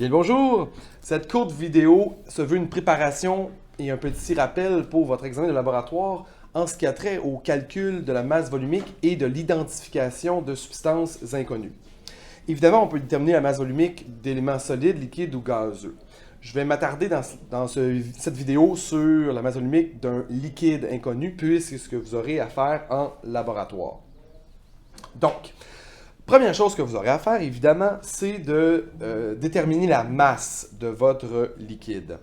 Bien le bonjour! Cette courte vidéo se veut une préparation et un petit rappel pour votre examen de laboratoire en ce qui a trait au calcul de la masse volumique et de l'identification de substances inconnues. Évidemment, on peut déterminer la masse volumique d'éléments solides, liquides ou gazeux. Je vais m'attarder dans cette vidéo sur la masse volumique d'un liquide inconnu, puisque c'est ce que vous aurez à faire en laboratoire. Donc, première chose que vous aurez à faire, évidemment, c'est de déterminer la masse de votre liquide.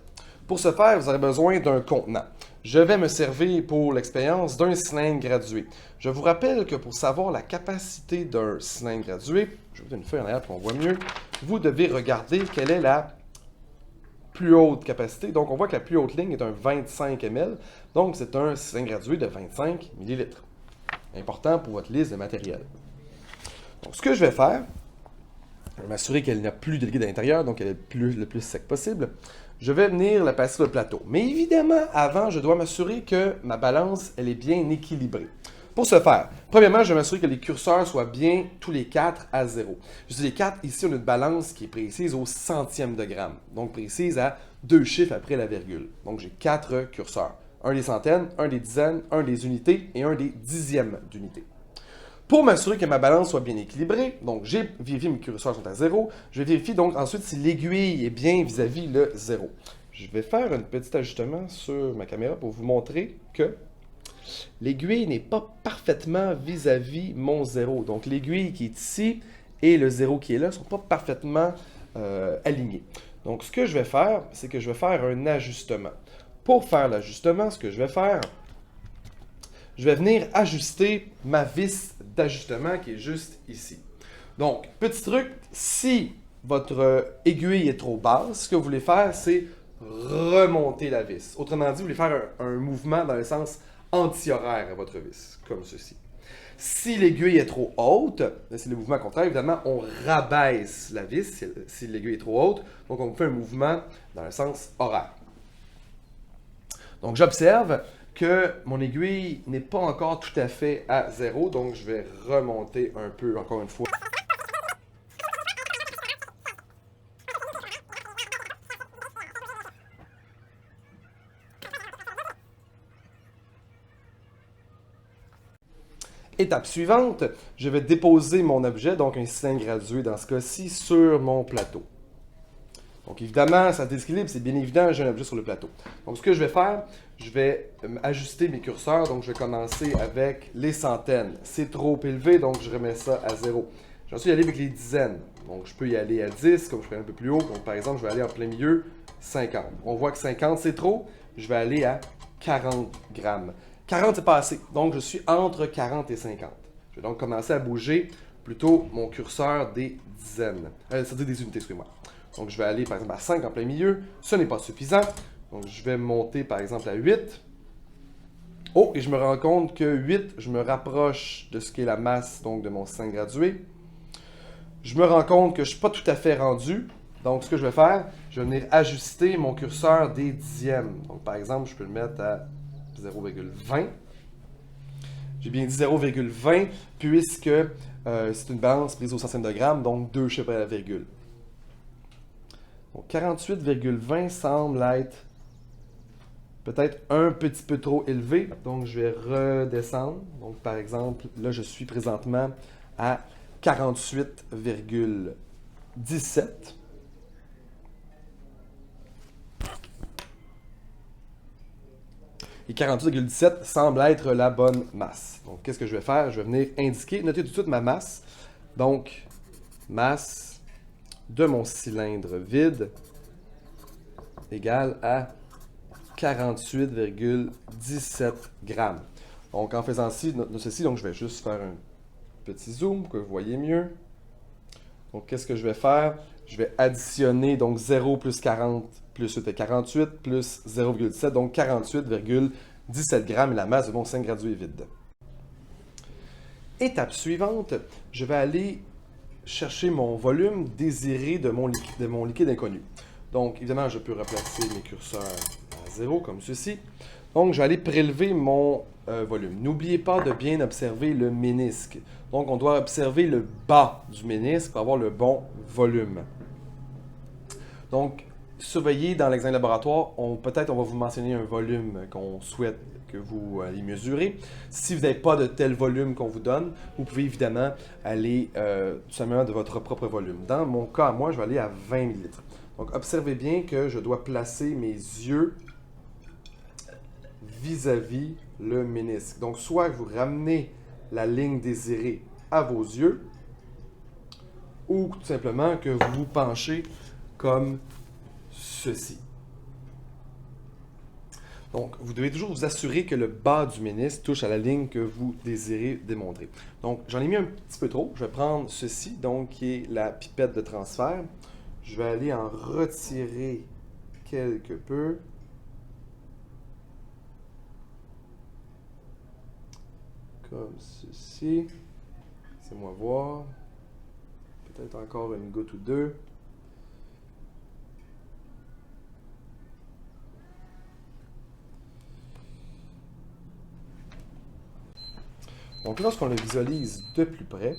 Pour ce faire, vous aurez besoin d'un contenant. Je vais me servir pour l'expérience d'un cylindre gradué. Je vous rappelle que pour savoir la capacité d'un cylindre gradué, je vous donne une feuille en arrière pour qu'on voit mieux, vous devez regarder quelle est la plus haute capacité. Donc, on voit que la plus haute ligne est un 25 ml. Donc, c'est un cylindre gradué de 25 ml. Important pour votre liste de matériel. Donc, ce que je vais faire, je vais m'assurer qu'elle n'a plus de liquide à l'intérieur, donc elle est le plus sec possible. Je vais venir la passer sur le plateau. Mais évidemment, avant, je dois m'assurer que ma balance, elle est bien équilibrée. Pour ce faire, premièrement, je vais m'assurer que les curseurs soient bien tous les 4 à 0. Je dis les 4, ici, on a une balance qui est précise au centième de gramme. Donc, précise à 2 chiffres après la virgule. Donc, j'ai 4 curseurs. Un des centaines, un des dizaines, un des unités et un des dixièmes d'unités. Pour m'assurer que ma balance soit bien équilibrée, donc j'ai vérifié mes curseurs sont à 0, je vérifie donc ensuite si l'aiguille est bien vis-à-vis le 0. Je vais faire un petit ajustement sur ma caméra pour vous montrer que l'aiguille n'est pas parfaitement vis-à-vis mon 0. Donc l'aiguille qui est ici et le 0 qui est là ne sont pas parfaitement alignés. Donc ce que je vais faire, c'est que je vais faire un ajustement. Pour faire l'ajustement, ce que je vais faire, je vais venir ajuster ma vis d'ajustement qui est juste ici. Donc, petit truc, si votre aiguille est trop basse, ce que vous voulez faire, c'est remonter la vis. Autrement dit, vous voulez faire un mouvement dans le sens anti-horaire à votre vis, comme ceci. Si l'aiguille est trop haute, c'est le mouvement contraire, évidemment, on rabaisse la vis si l'aiguille est trop haute, donc on fait un mouvement dans le sens horaire. Donc, j'observe que mon aiguille n'est pas encore tout à fait à 0, donc je vais remonter un peu encore une fois. Étape suivante, je vais déposer mon objet, donc un cylindre gradué dans ce cas-ci, sur mon plateau. Donc évidemment, ça se déséquilibre, c'est bien évident, j'ai un objet sur le plateau. Donc ce que je vais faire, je vais ajuster mes curseurs, donc je vais commencer avec les centaines. C'est trop élevé, donc je remets ça à 0. J'en suis allé avec les dizaines, donc je peux y aller à 10, comme je peux aller un peu plus haut. Donc par exemple, je vais aller en plein milieu, 50. On voit que 50 c'est trop, je vais aller à 40 grammes. 40 c'est pas assez, donc je suis entre 40 et 50. Je vais donc commencer à bouger plutôt mon curseur des dizaines, c'est-à-dire des unités, excusez-moi. Donc, je vais aller, par exemple, à 5 en plein milieu. Ce n'est pas suffisant. Donc, je vais monter, par exemple, à 8. Oh, et je me rends compte que 8, je me rapproche de ce qui est la masse donc, de mon cylindre gradué. Je me rends compte que je ne suis pas tout à fait rendu. Donc, ce que je vais faire, je vais venir ajuster mon curseur des dixièmes. Donc, par exemple, je peux le mettre à 0,20. J'ai bien dit 0,20 puisque c'est une balance prise au centième de gramme, donc 2 chiffres à la virgule. Donc 48,20 semble être peut-être un petit peu trop élevé. Donc je vais redescendre. Donc par exemple, là je suis présentement à 48,17. Et 48,17 semble être la bonne masse. Donc qu'est-ce que je vais faire? Je vais venir indiquer, notez tout de suite ma masse. Donc masse de mon cylindre vide égale à 48,17 grammes. Donc, en faisant ceci, donc je vais juste faire un petit zoom pour que vous voyez mieux. Donc, qu'est-ce que je vais faire? Je vais additionner donc 0 plus 40 plus 8 est 48 plus 0,17, donc 48,17 grammes est la masse de mon cylindre gradué vide. Étape suivante, je vais aller chercher mon volume désiré de mon liquide inconnu. Donc, évidemment, je peux replacer mes curseurs à 0, comme ceci. Donc, je vais aller prélever mon volume. N'oubliez pas de bien observer le ménisque. Donc, on doit observer le bas du ménisque pour avoir le bon volume. Donc, surveillez dans l'examen de laboratoire, peut-être on va vous mentionner un volume qu'on souhaite que vous allez mesurer. Si vous n'avez pas de tel volume qu'on vous donne, vous pouvez évidemment aller tout simplement de votre propre volume. Dans mon cas, moi, je vais aller à 20 ml. Donc, observez bien que je dois placer mes yeux vis-à-vis le ménisque. Donc, soit vous ramenez la ligne désirée à vos yeux, ou tout simplement que vous vous penchez comme ceci. Donc, vous devez toujours vous assurer que le bas du ménisque touche à la ligne que vous désirez démontrer. Donc, j'en ai mis un petit peu trop. Je vais prendre ceci, donc, qui est la pipette de transfert. Je vais aller en retirer quelque peu. Comme ceci. Laissez-moi voir. Peut-être encore une goutte ou deux. Donc, lorsqu'on le visualise de plus près,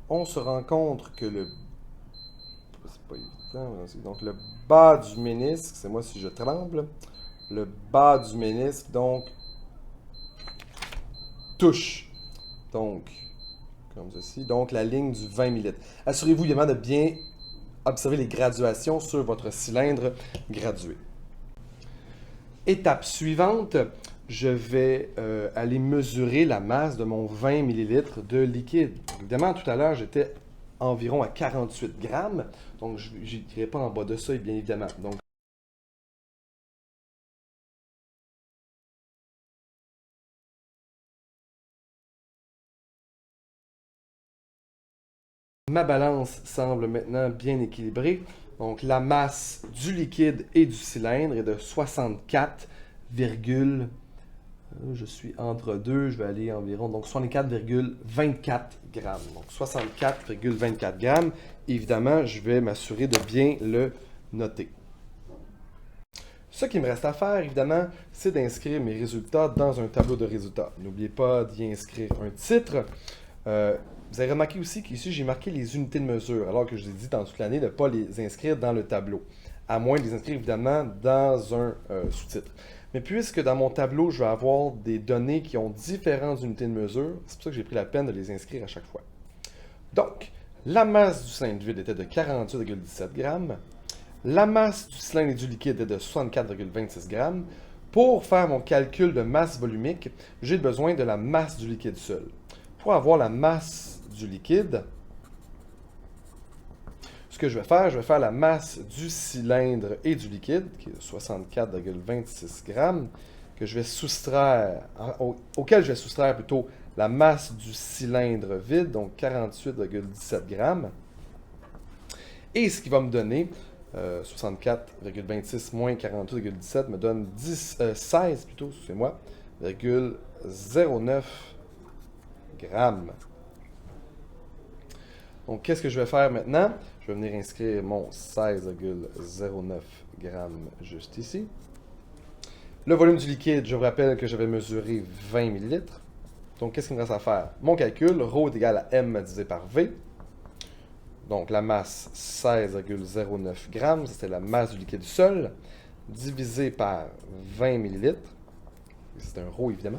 on se rend compte que le... C'est pas évident. Donc, le bas du ménisque, c'est moi si je tremble. Le bas du ménisque, donc, touche. Donc, comme ceci. Donc, la ligne du 20 ml. Assurez-vous évidemment de bien observer les graduations sur votre cylindre gradué. Étape suivante, je vais aller mesurer la masse de mon 20 ml de liquide. Évidemment, tout à l'heure, j'étais environ à 48 grammes, donc je n'irai pas en bas de ça, bien évidemment. Donc, ma balance semble maintenant bien équilibrée. Donc, la masse du liquide et du cylindre est de 64, je suis entre deux, je vais aller environ, donc 64,24 grammes. Donc 64,24 grammes. Évidemment, je vais m'assurer de bien le noter. Ce qu'il me reste à faire, évidemment, c'est d'inscrire mes résultats dans un tableau de résultats. N'oubliez pas d'y inscrire un titre. Vous avez remarqué aussi qu'ici, j'ai marqué les unités de mesure, alors que je vous ai dit dans toute l'année de ne pas les inscrire dans le tableau, à moins de les inscrire évidemment dans un sous-titre. Mais puisque dans mon tableau, je vais avoir des données qui ont différentes unités de mesure, c'est pour ça que j'ai pris la peine de les inscrire à chaque fois. Donc, la masse du cylindre vide était de 48,17 grammes. La masse du cylindre et du liquide est de 64,26 grammes. Pour faire mon calcul de masse volumique, j'ai besoin de la masse du liquide seul. Pour avoir la masse du liquide, ce que je vais faire la masse du cylindre et du liquide, qui est de 64,26 grammes, que je vais soustraire, auquel je vais soustraire plutôt la masse du cylindre vide, donc 48,17 grammes. Et ce qui va me donner 64,26 moins 48,17 me donne 16 plutôt, excusez-moi, 0,09 grammes. Donc, qu'est-ce que je vais faire maintenant? Je vais venir inscrire mon 16,09 grammes juste ici. Le volume du liquide, je vous rappelle que j'avais mesuré 20 ml. Donc, qu'est-ce qu'il me reste à faire? Mon calcul, ρ est égal à m divisé par v. Donc, la masse, 16,09 grammes, c'était la masse du liquide seul, divisé par 20 ml. C'est un ρ, évidemment.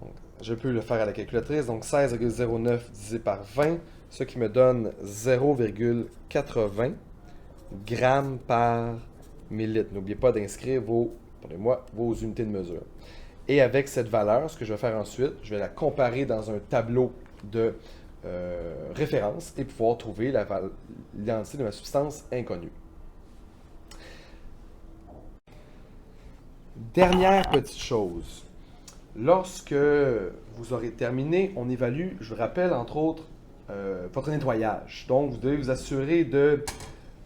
Donc, je peux le faire à la calculatrice. Donc, 16,09 divisé par 20, ce qui me donne 0,80 grammes par millilitre. N'oubliez pas d'inscrire vos unités de mesure. Et avec cette valeur, ce que je vais faire ensuite, je vais la comparer dans un tableau de référence et pouvoir trouver l'identité de ma substance inconnue. Dernière petite chose. Lorsque vous aurez terminé, on évalue, je vous rappelle, entre autres, votre nettoyage. Donc, vous devez vous assurer de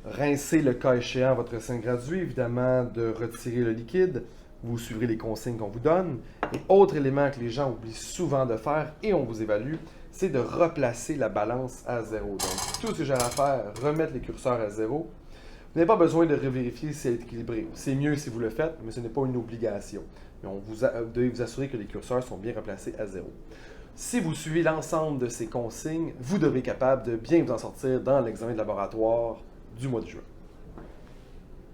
rincer le cas échéant votre cylindre gradué, évidemment, de retirer le liquide. Vous suivrez les consignes qu'on vous donne. Et autre élément que les gens oublient souvent de faire, et on vous évalue, c'est de replacer la balance à zéro. Donc, tout ce que j'ai à faire, remettre les curseurs à zéro. Vous n'avez pas besoin de revérifier si elle est équilibrée. C'est mieux si vous le faites, mais ce n'est pas une obligation. Mais vous devez vous assurer que les curseurs sont bien replacés à zéro. Si vous suivez l'ensemble de ces consignes, vous devrez être capable de bien vous en sortir dans l'examen de laboratoire du mois de juin.